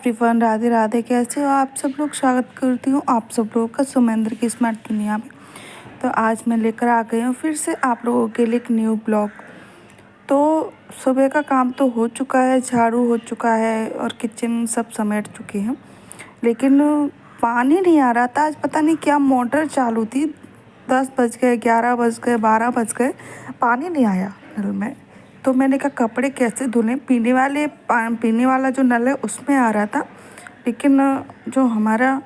Everyone, Radhe Radhe. कैसे हो आप सब लोग? स्वागत करती हूँ आप सब लोगों का सुमेंद्र की स्मार्ट दुनिया में। तो आज मैं लेकर आ गई हूँ फिर से आप लोगों के लिए एक न्यू ब्लॉग। तो सुबह का काम तो हो चुका है, झाड़ू हो चुका है और किचन सब समेट चुकी हूँ, लेकिन पानी नहीं आ रहा था। आज पता नहीं क्या मोटर चालू थी, 10 बज गए, 11 बज गए, 12 बज गए, पानी नहीं आया नल में। तो मैंने कहा कपड़े कैसे धुलें। पीने वाला जो नल है उसमें आ रहा था, लेकिन जो हमारा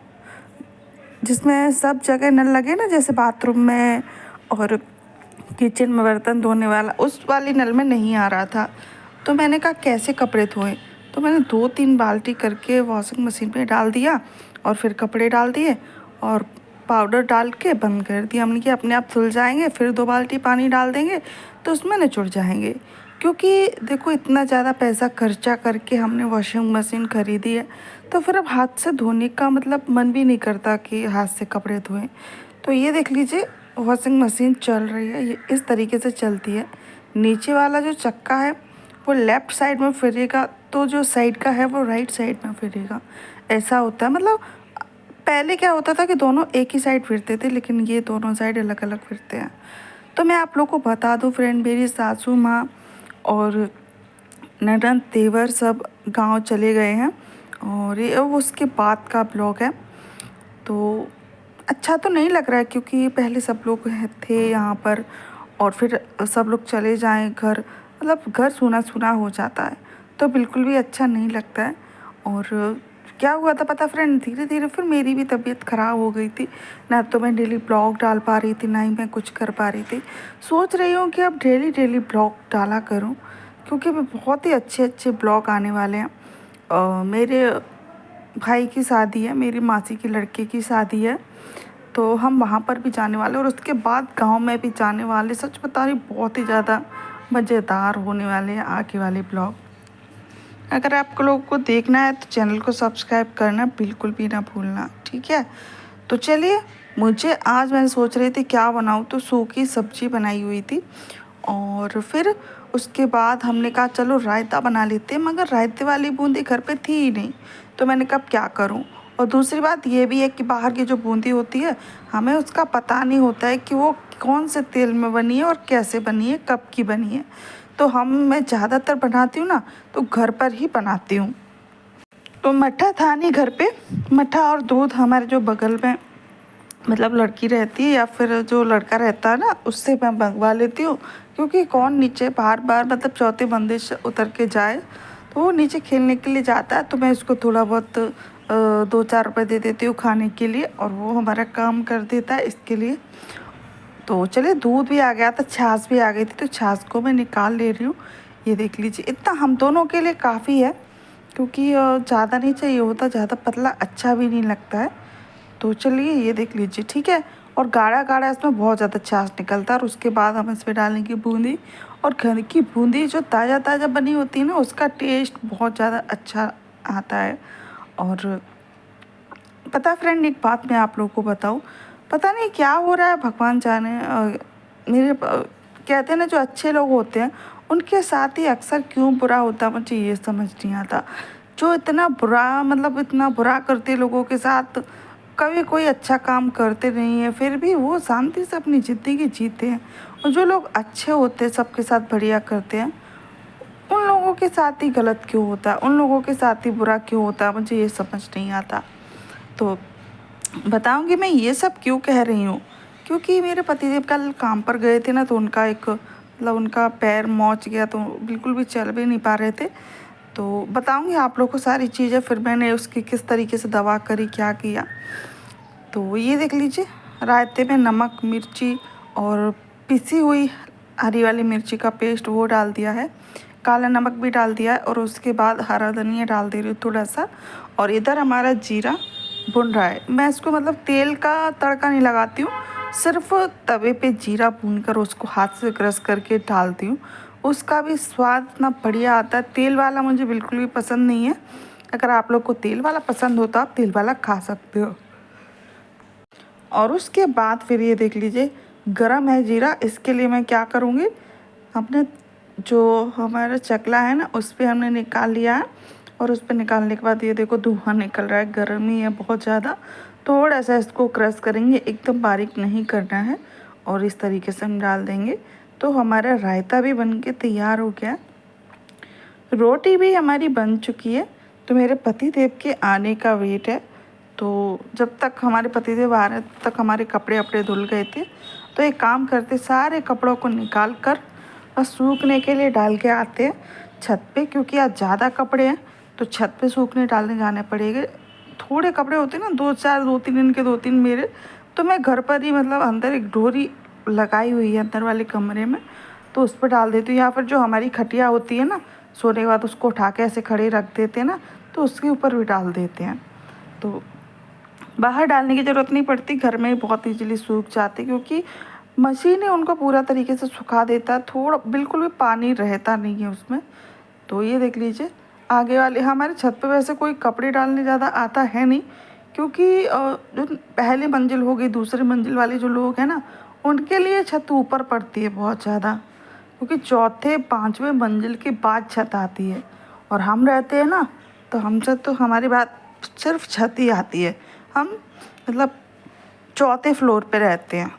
जिसमें सब जगह नल लगे ना, जैसे बाथरूम में और किचन में बर्तन धोने वाला, उस वाली नल में नहीं आ रहा था। तो मैंने कहा कैसे कपड़े धोएं। तो मैंने 2-3 बाल्टी करके वॉशिंग मशीन में डाल दिया और फिर कपड़े डाल दिए और पाउडर डाल के बंद कर दिया। हमने कि अपने आप धुल जाएंगे, फिर 2 बाल्टी पानी डाल देंगे तो उसमें निचुड़ जाएंगे। क्योंकि देखो, इतना ज़्यादा पैसा खर्चा करके हमने वॉशिंग मशीन खरीदी है, तो फिर अब हाथ से धोने का मतलब मन भी नहीं करता कि हाथ से कपड़े धोएं। तो ये देख लीजिए, वॉशिंग मशीन चल रही है, ये इस तरीके से चलती है। नीचे वाला जो चक्का है वो लेफ़्ट साइड में फिरेगा, तो जो साइड का है वो राइट साइड में फिरेगा। ऐसा होता है। मतलब पहले क्या होता था कि दोनों एक ही साइड फिरते थे, लेकिन ये दोनों साइड अलग अलग फिरते हैं। तो मैं आप लोग को बता दूं फ्रेंड, मेरी सासू माँ और ननद देवर सब गांव चले गए हैं और ये अब उसके बाद का ब्लॉग है। तो अच्छा तो नहीं लग रहा है, क्योंकि पहले सब लोग थे यहाँ पर और फिर सब लोग चले जाएं घर, मतलब घर सूना सूना हो जाता है, तो बिल्कुल भी अच्छा नहीं लगता है। और क्या हुआ था पता फ्रेंड, धीरे धीरे फिर मेरी भी तबीयत ख़राब हो गई थी। ना तो मैं डेली ब्लॉग डाल पा रही थी, ना ही मैं कुछ कर पा रही थी। सोच रही हूँ कि अब डेली डेली ब्लॉग डाला करूँ, क्योंकि बहुत ही अच्छे अच्छे ब्लॉग आने वाले हैं। मेरे भाई की शादी है, मेरी मासी के लड़के की शादी है, तो हम वहाँ पर भी जाने वाले और उसके बाद गांव में भी जाने वाले। सच बता रही, बहुत ही ज़्यादा मज़ेदार होने वाले हैं आगे वाले ब्लॉग। अगर आप लोगों को देखना है तो चैनल को सब्सक्राइब करना बिल्कुल भी ना भूलना, ठीक है। तो चलिए, मैंने सोच रही थी क्या बनाऊँ, तो सूखी सब्जी बनाई हुई थी और फिर उसके बाद हमने कहा चलो रायता बना लेते हैं, मगर रायते वाली बूंदी घर पे थी ही नहीं। तो मैंने कहा क्या करूं। और दूसरी बात ये भी है कि बाहर की जो बूंदी होती है, हमें उसका पता नहीं होता है कि वो कौन से तेल में बनी है और कैसे बनी है, कब की बनी है। तो मैं ज़्यादातर बनाती हूँ ना, तो घर पर ही बनाती हूँ। तो मट्ठा था नहीं घर पे, मट्ठा और दूध हमारे जो बगल में मतलब लड़की रहती है या फिर जो लड़का रहता है ना, उससे मैं मंगवा लेती हूँ। क्योंकि कौन नीचे बार बार मतलब चौथे बंदे से उतर के जाए, तो वो नीचे खेलने के लिए जाता है, तो मैं उसको थोड़ा बहुत 2-4 रुपये दे देती हूँ खाने के लिए, और वो हमारा काम कर देता है इसके लिए। तो चलिए, दूध भी आ गया था, छाछ भी आ गई थी, तो छाछ को मैं निकाल ले रही हूँ। ये देख लीजिए, इतना हम दोनों के लिए काफ़ी है, क्योंकि ज़्यादा नहीं चाहिए होता, ज़्यादा पतला अच्छा भी नहीं लगता है। तो चलिए, ये देख लीजिए, ठीक है। और गाढ़ा गाढ़ा इसमें बहुत ज़्यादा छाछ निकलता है। और उसके बाद हम इसमें डालेंगे बूंदी, और घर की बूंदी जो ताज़ा ताज़ा बनी होती है ना, उसका टेस्ट बहुत ज़्यादा अच्छा आता है। और पता फ्रेंड, एक बात मैं आप लोगों को बताऊं, पता नहीं क्या हो रहा है, भगवान जाने। कहते हैं ना, जो अच्छे लोग होते हैं उनके साथ ही अक्सर क्यों बुरा होता है, मुझे ये समझ नहीं आता। जो इतना बुरा, मतलब इतना बुरा करते हैं लोगों के साथ, कभी कोई अच्छा काम करते नहीं है, फिर भी वो शांति से अपनी ज़िंदगी जीते हैं। और जो लोग अच्छे होते हैं, सबके साथ बढ़िया करते हैं, उन लोगों के साथ ही गलत क्यों होता है, उन लोगों के साथ ही बुरा क्यों होता है, मुझे ये समझ नहीं आता। तो बताऊंगी मैं ये सब क्यों कह रही हूँ, क्योंकि मेरे पतिदेव कल काम पर गए थे ना, तो उनका उनका पैर मौच गया, तो बिल्कुल भी चल भी नहीं पा रहे थे। तो बताऊंगी आप लोग को सारी चीज़ें, फिर मैंने उसकी किस तरीके से दवा करी, क्या किया। तो ये देख लीजिए, रायते में नमक, मिर्ची और पिसी हुई हरी वाली मिर्ची का पेस्ट वो डाल दिया है, काला नमक भी डाल दिया है, और उसके बाद हरा धनिया डाल दे रही हूँ थोड़ा सा। और इधर हमारा जीरा भुन रहा है। मैं इसको मतलब तेल का तड़का नहीं लगाती हूँ, सिर्फ तवे पे जीरा भून कर उसको हाथ से क्रश करके डालती हूँ। उसका भी स्वाद इतना बढ़िया आता है। तेल वाला मुझे बिल्कुल भी पसंद नहीं है। अगर आप लोग को तेल वाला पसंद हो तो आप तेल वाला खा सकते हो। और उसके बाद फिर ये देख लीजिए, गरम है जीरा। इसके लिए मैं क्या करूँगी, अपने जो हमारा चकला है ना, उस पर हमने निकाल लिया है और उस पर निकालने के बाद ये देखो धुआं निकल रहा है, गर्मी है बहुत ज़्यादा। थोड़ा सा इसको क्रश करेंगे, एकदम बारीक नहीं करना है, और इस तरीके से हम डाल देंगे। तो हमारा रायता भी बन के तैयार हो गया। रोटी भी हमारी बन चुकी है। तो मेरे पति देव के आने का वेट है। तो जब तक हमारे पतिदेव आ रहे तब तक हमारे कपड़े अपड़े धुल गए थे। तो एक काम करते, सारे कपड़ों को निकाल कर बस सूखने के लिए डाल के आते हैं छत पे, क्योंकि आज ज़्यादा कपड़े हैं तो छत पे सूखने डालने जाने पड़ेंगे। थोड़े कपड़े होते हैं ना, 2-3 दिन के 2-3 मेरे, तो मैं घर पर ही मतलब अंदर एक डोरी लगाई हुई है अंदर वाले कमरे में, तो उस पर डाल देती हूँ। या फिर जो हमारी खटिया होती है ना, सोने के बाद उसको उठा के ऐसे खड़े रख देते हैं ना, तो उसके ऊपर भी डाल देते हैं। तो बाहर डालने की ज़रूरत नहीं पड़ती, घर में ही बहुत ईजीली सूख जाते, क्योंकि मशीन ही उनको पूरा तरीके से सुखा देता है। थोड़ा बिल्कुल भी पानी रहता नहीं है उसमें। तो ये देख लीजिए, आगे वाले हमारे छत पे वैसे कोई कपड़े डालने ज़्यादा आता है नहीं, क्योंकि जो पहली मंजिल हो गई, दूसरी मंजिल वाले जो लोग हैं ना, उनके लिए छत ऊपर पड़ती है बहुत ज़्यादा, क्योंकि चौथे 5वें मंजिल के बाद छत आती है। और हम रहते हैं ना, तो हमसे तो हमारी बात सिर्फ छत ही आती है। हम मतलब चौथे फ्लोर पे रहते हैं।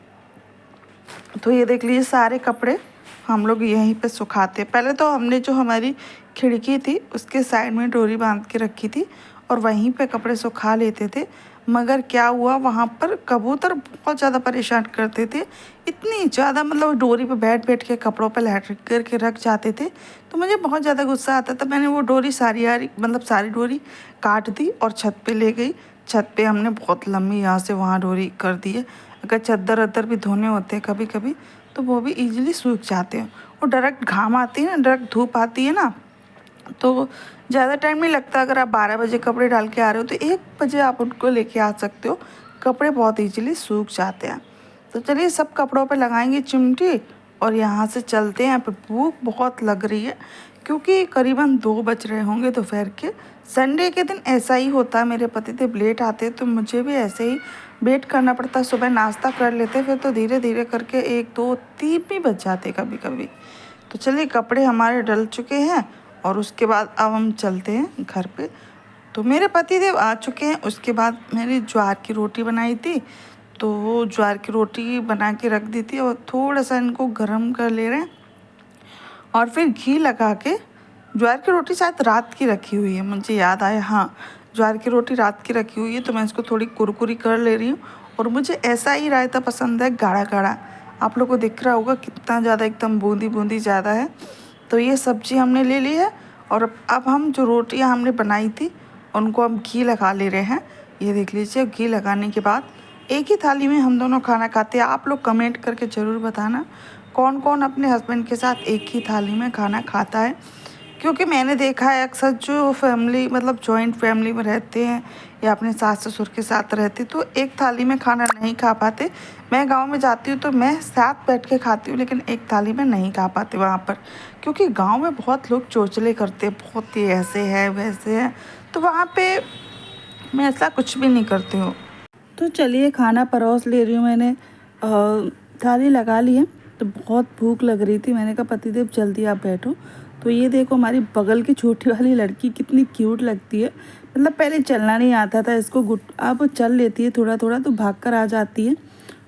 तो ये देख लीजिए, सारे कपड़े हम लोग यहीं पे सुखाते हैं। पहले तो हमने जो हमारी खिड़की थी उसके साइड में डोरी बांध के रखी थी और वहीं पे कपड़े सुखा लेते थे। मगर क्या हुआ, वहाँ पर कबूतर बहुत ज़्यादा परेशान करते थे, इतनी ज़्यादा मतलब डोरी पे बैठ बैठ के कपड़ों पे लैट्रिक करके रख जाते थे। तो मुझे बहुत ज़्यादा गुस्सा आता था। मैंने वो डोरी सारी डोरी काट दी और छत पे ले गई। छत पे हमने बहुत लंबी यहाँ से वहाँ डोरी कर दी है। अगर चद्दर वद्दर भी धोने होते हैं कभी कभी, तो वो भी ईजिली सूख जाते हैं। और डायरेक्ट घाम आती है ना, डायरेक्ट धूप आती है ना, तो ज़्यादा टाइम नहीं लगता। अगर आप 12 बजे कपड़े डाल के आ रहे हो तो 1 बजे आप उनको लेके आ सकते हो, कपड़े बहुत ईजिली सूख जाते हैं। तो चलिए, सब कपड़ों पे लगाएंगे चिमटी और यहाँ से चलते हैं। यहाँ पे भूख बहुत लग रही है, क्योंकि करीबन 2 बज रहे होंगे दोपहर के। संडे के दिन ऐसा ही होता है, मेरे पतिदेव लेट आते हैं तो मुझे भी ऐसे ही वेट करना पड़ता है। सुबह नाश्ता कर लेते, फिर तो धीरे धीरे करके 1, 2, 3 भी बज जाते कभी कभी। तो चलिए, कपड़े हमारे डल चुके हैं और उसके बाद अब हम चलते हैं घर पे। तो मेरे पतिदेव आ चुके हैं। उसके बाद मैंने ज्वार की रोटी बनाई थी, तो वो ज्वार की रोटी बना के रख दी थी और थोड़ा सा इनको गर्म कर ले रहे हैं। और फिर घी लगा के, ज्वार की रोटी शायद रात की रखी हुई है, मुझे याद आया, हाँ ज्वार की रोटी रात की रखी हुई है। तो मैं इसको थोड़ी कुरकुरी कर ले रही हूँ। और मुझे ऐसा ही रायता पसंद है, गाढ़ा गाढ़ा। आप लोग को दिख रहा होगा कितना ज़्यादा एकदम बूंदी बूंदी ज़्यादा है। तो ये सब्जी हमने ले ली है और अब हम जो रोटियां हमने बनाई थी उनको हम घी लगा ले रहे हैं। ये देख लीजिए, घी लगाने के बाद एक ही थाली में हम दोनों खाना खाते हैं। आप लोग कमेंट करके ज़रूर बताना कौन कौन अपने हस्बैंड के साथ एक ही थाली में खाना खाता है, क्योंकि मैंने देखा है अक्सर जो फैमिली मतलब जॉइंट फैमिली में रहते हैं या अपने सास ससुर के साथ रहते तो एक थाली में खाना नहीं खा पाते। मैं गांव में जाती हूँ तो मैं साथ बैठ के खाती हूँ, लेकिन एक थाली में नहीं खा पाते वहाँ पर, क्योंकि गांव में बहुत लोग चोचले करते हैं, बहुत ही ऐसे है वैसे है। तो वहाँ पे मैं ऐसा कुछ भी नहीं करती हूँ। तो चलिए, खाना परोस ले रही हूँ मैंने, थाली लगा ली है। तो बहुत भूख लग रही थी, मैंने कहा पतिदेव जल्दी आप बैठो। तो ये देखो, हमारी बगल की छोटी वाली लड़की कितनी क्यूट लगती है। मतलब पहले चलना नहीं आता था इसको, अब चल लेती है थोड़ा थोड़ा, तो भाग कर आ जाती है।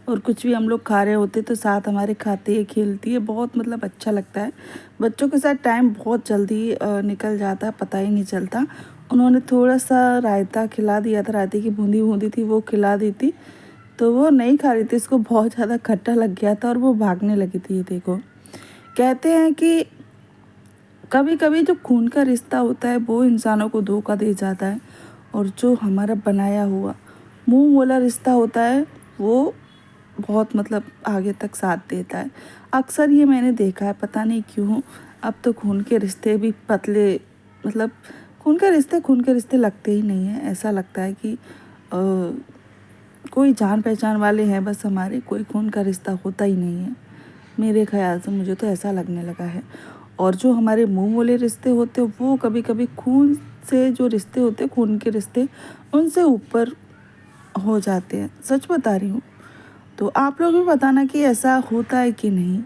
और कुछ भी हम लोग खा रहे होते तो साथ हमारे खाती है, खेलती है, बहुत मतलब अच्छा लगता है। बच्चों के साथ टाइम बहुत जल्दी निकल जाता है, पता ही नहीं चलता। उन्होंने थोड़ा सा रायता खिला दिया था, रायते की बूंदी बूंदी थी वो खिला दी थी, तो वो नहीं खा रही थी, इसको बहुत ज़्यादा खट्टा लग गया था और वो भागने लगी थी। ये देखो, कहते हैं कि कभी कभी जो खून का रिश्ता होता है वो इंसानों को धोखा दे जाता है, और जो हमारा बनाया हुआ मुंह बोला रिश्ता होता है वो बहुत मतलब आगे तक साथ देता है। अक्सर ये मैंने देखा है, पता नहीं क्यों अब तो खून के रिश्ते भी पतले, मतलब खून के रिश्ते लगते ही नहीं हैं। ऐसा लगता है कि कोई जान पहचान वाले हैं बस हमारे, कोई खून का रिश्ता होता ही नहीं है। मेरे ख्याल से मुझे तो ऐसा लगने लगा है। और जो हमारे मुंह बोले रिश्ते होते हैं वो कभी कभी खून से जो रिश्ते होते हैं, खून के रिश्ते, उनसे ऊपर हो जाते हैं। सच बता रही हूँ। तो आप लोग भी बताना कि ऐसा होता है कि नहीं।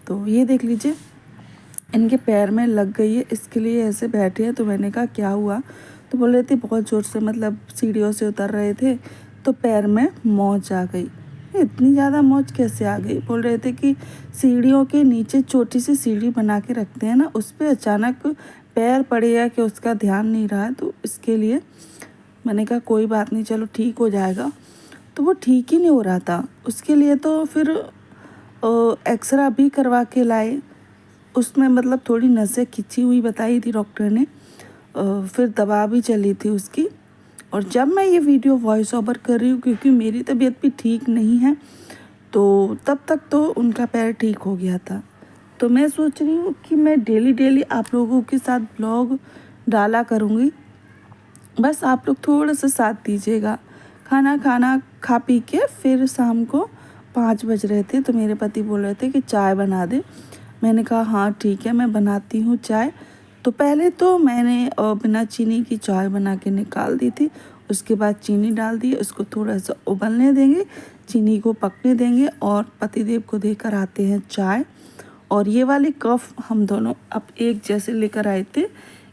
तो ये देख लीजिए, इनके पैर में लग गई है, इसके लिए ऐसे बैठे हैं। तो मैंने कहा क्या हुआ? तो बोल रहे थे बहुत ज़ोर से, मतलब सीढ़ियों से उतर रहे थे तो पैर में मोच आ गई। इतनी ज़्यादा मोच कैसे आ गई? बोल रहे थे कि सीढ़ियों के नीचे छोटी सी सीढ़ी बना के रखते हैं ना, उस पर अचानक पैर पड़ेगा कि उसका ध्यान नहीं रहा, तो इसके लिए। मैंने कहा कोई बात नहीं, चलो ठीक हो जाएगा। तो वो ठीक ही नहीं हो रहा था। उसके लिए तो फिर एक्सरा भी करवा के लाए। उसमें मतलब थोड़ी नसें खिंची हुई बताई थी डॉक्टर ने। फिर दवा भी चली थी उसकी। और जब मैं ये वीडियो वॉइस ओवर कर रही हूँ, क्योंकि मेरी तबीयत भी ठीक नहीं है, तो तब तक तो उनका पैर ठीक हो गया था। तो मैं सोच रही हूँ कि मैं डेली डेली आप लोगों के साथ ब्लॉग डाला करूँगी। बस आप लोग थोड़ा सा साथ दीजिएगा। खाना खा पी के फिर शाम को 5 बज रहे थे, तो मेरे पति बोल रहे थे कि चाय बना दे। मैंने कहा हाँ ठीक है, मैं बनाती हूँ चाय। तो पहले तो मैंने बिना चीनी की चाय बना के निकाल दी थी। उसके बाद चीनी डाल दी, उसको थोड़ा सा उबलने देंगे, चीनी को पकने देंगे और पतिदेव को देकर आते हैं चाय। और ये वाली कप हम दोनों अब एक जैसे लेकर आए थे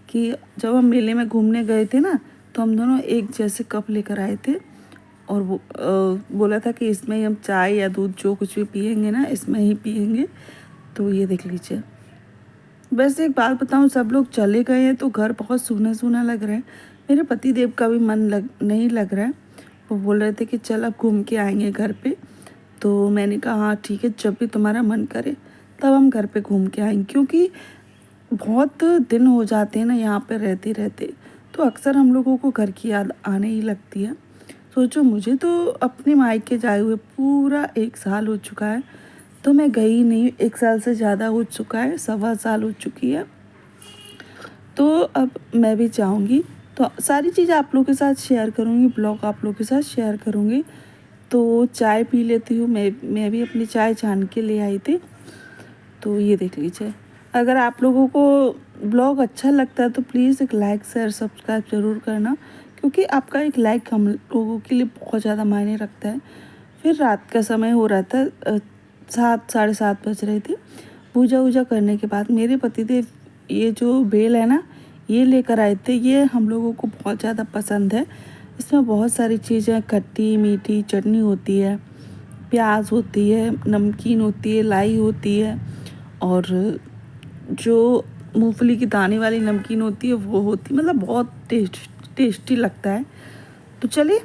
कि जब हम मेले में घूमने गए थे ना, तो हम दोनों एक जैसे कप लेकर आए थे। और वो बोला था कि इसमें ही हम चाय या दूध जो कुछ भी पियेंगे ना, इसमें ही पियेंगे। तो ये देख लीजिए। वैसे एक बात बताऊं, सब लोग चले गए हैं तो घर बहुत सूना सूना लग रहा है। मेरे पति देव का भी मन नहीं लग रहा है। वो बोल रहे थे कि चल अब घूम के आएंगे घर पे। तो मैंने कहा हाँ ठीक है, जब भी तुम्हारा मन करे तब हम घर पे घूम के आएंगे, क्योंकि बहुत दिन हो जाते हैं ना यहाँ पे रहते रहते, तो अक्सर हम लोगों को घर की याद आने ही लगती है। सोचो, मुझे तो अपने मायके जाए हुए पूरा 1 साल हो चुका है, तो मैं गई नहीं। 1 साल से ज़्यादा हो चुका है, 1.25 साल हो चुकी है। तो अब मैं भी चाहूँगी, तो सारी चीज़ आप लोगों के साथ शेयर करूँगी, ब्लॉग आप लोगों के साथ शेयर करूँगी। तो चाय पी लेती हूँ। मैं भी अपनी चाय छान के ले आई थी। तो ये देख लीजिए। अगर आप लोगों को ब्लॉग अच्छा लगता है तो प्लीज़ एक लाइक शेयर सब्सक्राइब ज़रूर करना, क्योंकि आपका एक लाइक हम लोगों के लिए बहुत ज़्यादा मायने रखता है। फिर रात का समय हो रहा था, 7 साढ़े 7 बज रहे थे। पूजा वूजा करने के बाद मेरे पतिदेव ये जो बेल है ना, ये लेकर आए थे। ये हम लोगों को बहुत ज़्यादा पसंद है। इसमें बहुत सारी चीज़ें, खट्टी मीठी चटनी होती है, प्याज होती है, नमकीन होती है, लाई होती है, और जो मूंगफली की दाने वाली नमकीन होती है वो होती है। मतलब बहुत टेस्टी लगता है। तो चलिए,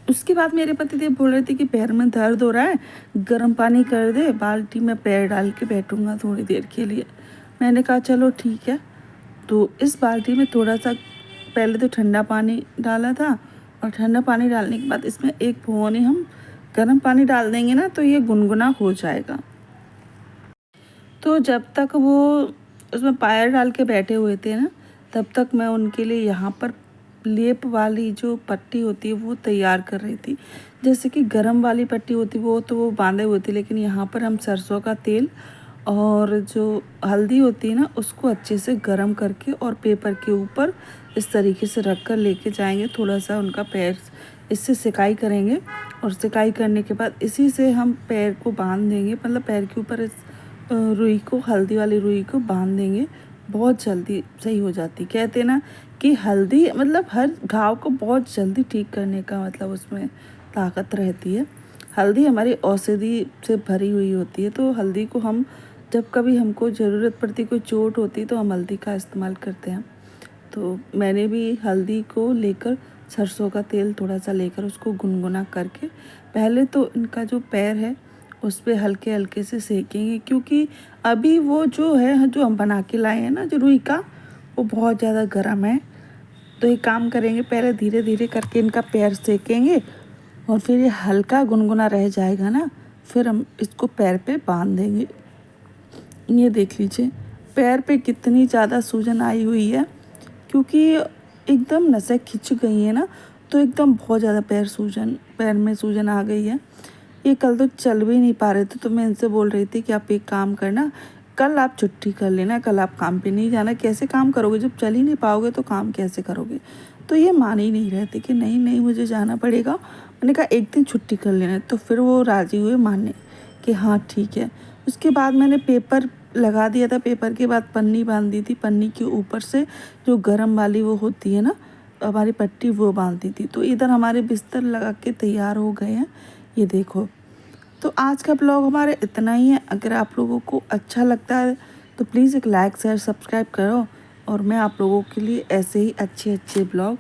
उसके बाद मेरे पतिदेव बोल रहे थे कि पैर में दर्द हो रहा है, गर्म पानी कर दे, बाल्टी में पैर डाल के बैठूंगा थोड़ी देर के लिए। मैंने कहा चलो ठीक है। तो इस बाल्टी में थोड़ा सा पहले तो ठंडा पानी डाला था, और ठंडा पानी डालने के बाद इसमें एक भगोनी हम गर्म पानी डाल देंगे ना, तो ये गुनगुना हो जाएगा। तो जब तक वो उसमें पैर डाल के बैठे हुए थे ना, तब तक मैं उनके लिए यहाँ पर लेप वाली जो पट्टी होती है वो तैयार कर रही थी। जैसे कि गरम वाली पट्टी होती वो तो वो बांधे हुए थे, लेकिन यहाँ पर हम सरसों का तेल और जो हल्दी होती है ना, उसको अच्छे से गरम करके और पेपर के ऊपर इस तरीके से रख कर लेके जाएंगे। थोड़ा सा उनका पैर इससे सिकाई करेंगे, और सिकाई करने के बाद इसी से हम पैर को बांध देंगे। मतलब पैर के ऊपर इस रुई को, हल्दी वाली रुई को बांध देंगे। बहुत जल्दी सही हो जाती। कहते हैं ना कि हल्दी मतलब हर घाव को बहुत जल्दी ठीक करने का मतलब उसमें ताकत रहती है। हल्दी हमारी औषधि से भरी हुई होती है, तो हल्दी को हम जब कभी हमको ज़रूरत पड़ती, कोई चोट होती है, तो हम हल्दी का इस्तेमाल करते हैं। तो मैंने भी हल्दी को लेकर, सरसों का तेल थोड़ा सा लेकर उसको गुनगुना करके पहले तो इनका जो पैर है उस पर हल्के हल्के से सेकेंगे, क्योंकि अभी वो जो है जो हम बना के लाए हैं ना, जो रुई का, वो बहुत ज़्यादा गर्म है। तो एक काम करेंगे, पहले धीरे धीरे करके इनका पैर सेकेंगे, और फिर ये हल्का गुनगुना रह जाएगा ना, फिर हम इसको पैर पे बांध देंगे। ये देख लीजिए पैर पे कितनी ज़्यादा सूजन आई हुई है, क्योंकि एकदम नसें खिंच गई है ना, तो एकदम बहुत ज़्यादा पैर में सूजन आ गई है। ये कल तो चल भी नहीं पा रहे थे, तो मैं इनसे बोल रही थी कि आप एक काम करना, कल आप छुट्टी कर लेना, कल आप काम पे नहीं जाना। कैसे काम करोगे जब चल ही नहीं पाओगे, तो काम कैसे करोगे? तो ये मान ही नहीं रहे थे कि नहीं नहीं मुझे जाना पड़ेगा। मैंने कहा एक दिन छुट्टी कर लेना, तो फिर वो राज़ी हुए मानने कि हाँ ठीक है। उसके बाद मैंने पेपर लगा दिया था पेपर के बाद पन्नी बांध दी थी, पन्नी के ऊपर से जो गरम वाली वो होती है ना हमारी पट्टी, वो बांध दी थी। तो इधर हमारे बिस्तर लगा के तैयार हो गए हैं, ये देखो। तो आज का ब्लॉग हमारे इतना ही है। अगर आप लोगों को अच्छा लगता है तो प्लीज़ एक लाइक शेयर सब्सक्राइब करो, और मैं आप लोगों के लिए ऐसे ही अच्छे अच्छे ब्लॉग